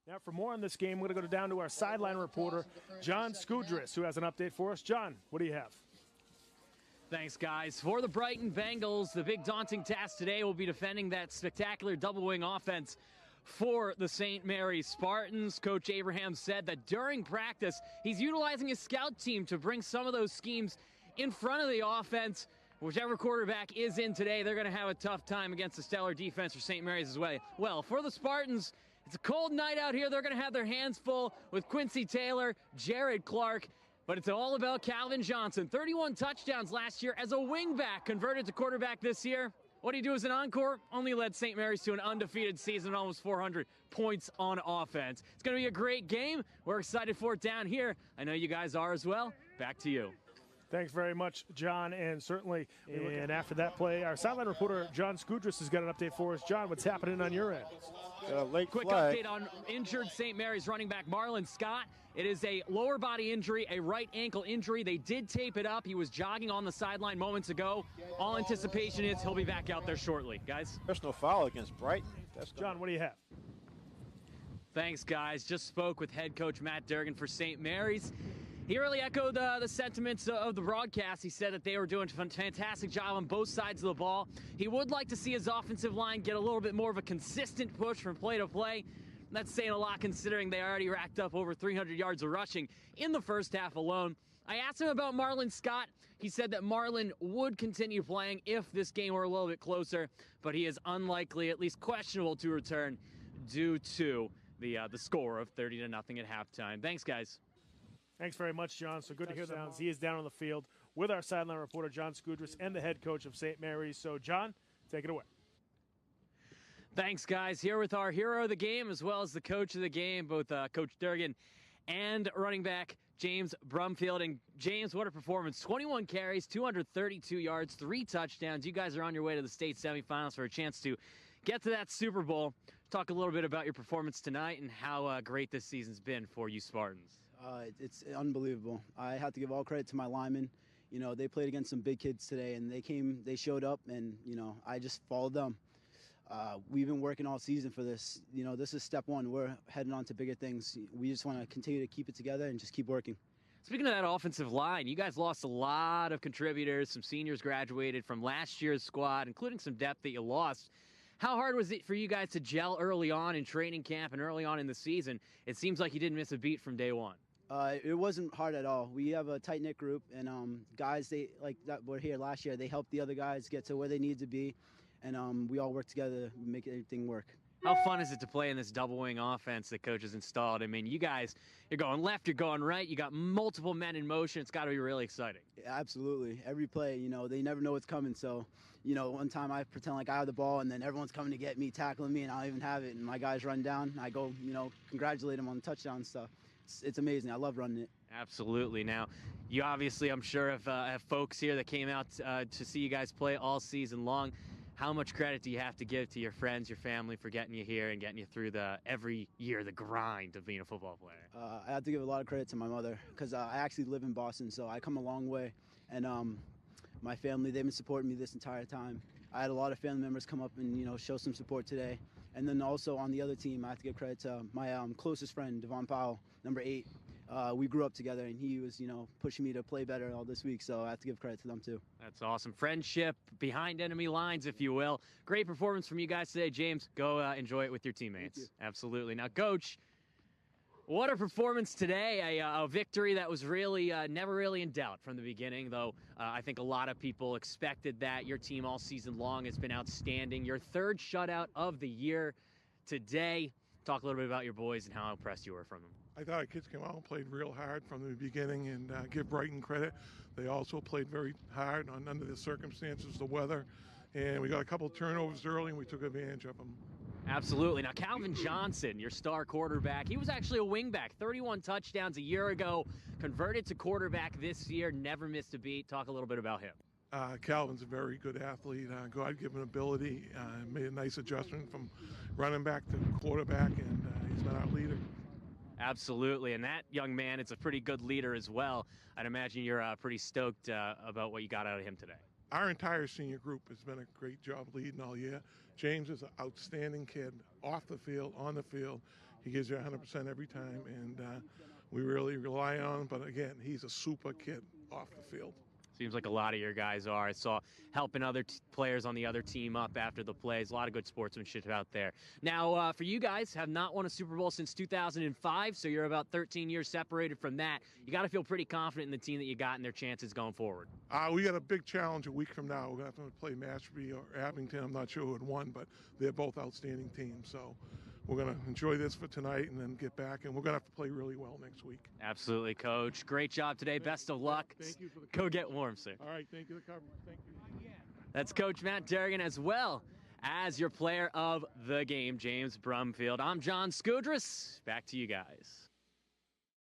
Now, for more on this game, we're going to go down to our sideline reporter, John Skudris, who has an update for us. John, what do you have? Thanks, guys. For the Brighton Bengals, the big daunting task today will be defending that spectacular double-wing offense for the St. Mary's Spartans. Coach Abraham said that during practice, he's utilizing his scout team to bring some of those schemes in front of the offense. Whichever quarterback is in today, they're going to have a tough time against the stellar defense for St. Mary's as well. Well, for the Spartans, it's a cold night out here. They're going to have their hands full with Quincy Taylor, Jared Clark, but it's all about Calvin Johnson. 31 touchdowns last year as a wingback, converted to quarterback this year. What do you do as an encore? Only led St. Mary's to an undefeated season, almost 400 points on offense. It's going to be a great game. We're excited for it down here. I know you guys are as well. Back to you. Thanks very much, John, and certainly, and after that play, our sideline reporter, John Skudris, has got an update for us. John, what's happening on your end? Quick update on injured St. Mary's running back Marlon Scott. It is a lower body injury, a right ankle injury. They did tape it up. He was jogging on the sideline moments ago. All anticipation is he'll be back out there shortly. Guys? Personal foul against Brighton. John, what do you have? Thanks, guys. Just spoke with head coach Matt Durgan for St. Mary's. He really echoed the sentiments of the broadcast. He said that they were doing a fantastic job on both sides of the ball. He would like to see his offensive line get a little bit more of a consistent push from play to play. That's saying a lot considering they already racked up over 300 yards of rushing in the first half alone. I asked him about Marlon Scott. He said that Marlon would continue playing if this game were a little bit closer, but he is unlikely, at least questionable, to return due to the score of 30-0 at halftime. Thanks, guys. Thanks very much, John. So good to hear that. He is down on the field with our sideline reporter, John Skudris, and the head coach of St. Mary's. So, John, take it away. Thanks, guys. Here with our hero of the game as well as the coach of the game, both Coach Durgan and running back James Brumfield. And, James, what a performance. 21 carries, 232 yards, 3 touchdowns. You guys are on your way to the state semifinals for a chance to get to that Super Bowl. Talk a little bit about your performance tonight and how great this season's been for you Spartans. It's unbelievable. I have to give all credit to my linemen. You know, they played against some big kids today, and they showed up, and, you know, I just followed them. We've been working all season for this. You know, this is step one. We're heading on to bigger things. We just want to continue to keep it together and just keep working. Speaking of that offensive line, you guys lost a lot of contributors. Some seniors graduated from last year's squad, including some depth that you lost. How hard was it for you guys to gel early on in training camp and early on in the season? It seems like you didn't miss a beat from day one. It wasn't hard at all. We have a tight-knit group, and guys that were here last year, they helped the other guys get to where they need to be, and we all work together to make everything work. How fun is it to play in this double-wing offense that coach has installed? I mean, you guys, you're going left, you're going right, you got multiple men in motion. It's got to be really exciting. Yeah, absolutely. Every play, you know, they never know what's coming. So, you know, one time I pretend like I have the ball, and then everyone's coming to get me, tackling me, and I don't even have it. And my guys run down. I go, you know, congratulate them on the touchdown stuff. It's amazing. I love running it. Absolutely. Now, you obviously, I'm sure, have folks here that came out to see you guys play all season long. How much credit do you have to give to your friends, your family for getting you here and getting you through every year, the grind of being a football player? I have to give a lot of credit to my mother because I actually live in Boston, so I come a long way. And my family, they've been supporting me this entire time. I had a lot of family members come up and, you know, show some support today. And then also on the other team, I have to give credit to my closest friend, Devon Powell, number 8. We grew up together, and he was, you know, pushing me to play better all this week, so I have to give credit to them too. That's awesome. Friendship behind enemy lines, if you will. Great performance from you guys today, James. Go enjoy it with your teammates. Absolutely. Now, Coach, what a performance today. A victory that was really never really in doubt from the beginning, though I think a lot of people expected that. Your team all season long has been outstanding. Your 3rd shutout of the year today. Talk a little bit about your boys and how impressed you were from them. I thought our kids came out and played real hard from the beginning, and give Brighton credit. They also played very hard under the circumstances, the weather, and we got a couple turnovers early, and we took advantage of them. Absolutely. Now, Calvin Johnson, your star quarterback, he was actually a wingback. 31 touchdowns a year ago, converted to quarterback this year, never missed a beat. Talk a little bit about him. Calvin's a very good athlete, God-given ability, made a nice adjustment from running back to quarterback, and he's been our leader. Absolutely, and that young man is a pretty good leader as well. I'd imagine you're pretty stoked about what you got out of him today. Our entire senior group has been a great job leading all year. James is an outstanding kid, off the field, on the field. He gives you 100% every time, and we really rely on him. But again, he's a super kid off the field. Seems like a lot of your guys are. I saw helping other players on the other team up after the plays. A lot of good sportsmanship out there. Now, for you guys, have not won a Super Bowl since 2005, so you're about 13 years separated from that. You got to feel pretty confident in the team that you got and their chances going forward. We got a big challenge a week from now. We're going to have to play Mashpee or Abington. I'm not sure who had won, but they're both outstanding teams. So we're going to enjoy this for tonight and then get back, and we're going to have to play really well next week. Absolutely, Coach. Great job today. Best of luck. Thank you for the Go get warm, sir. All right, thank you for the coverage. Thank you. That's Coach Matt Derrigan, as well as your player of the game, James Brumfield. I'm John Skudris. Back to you guys.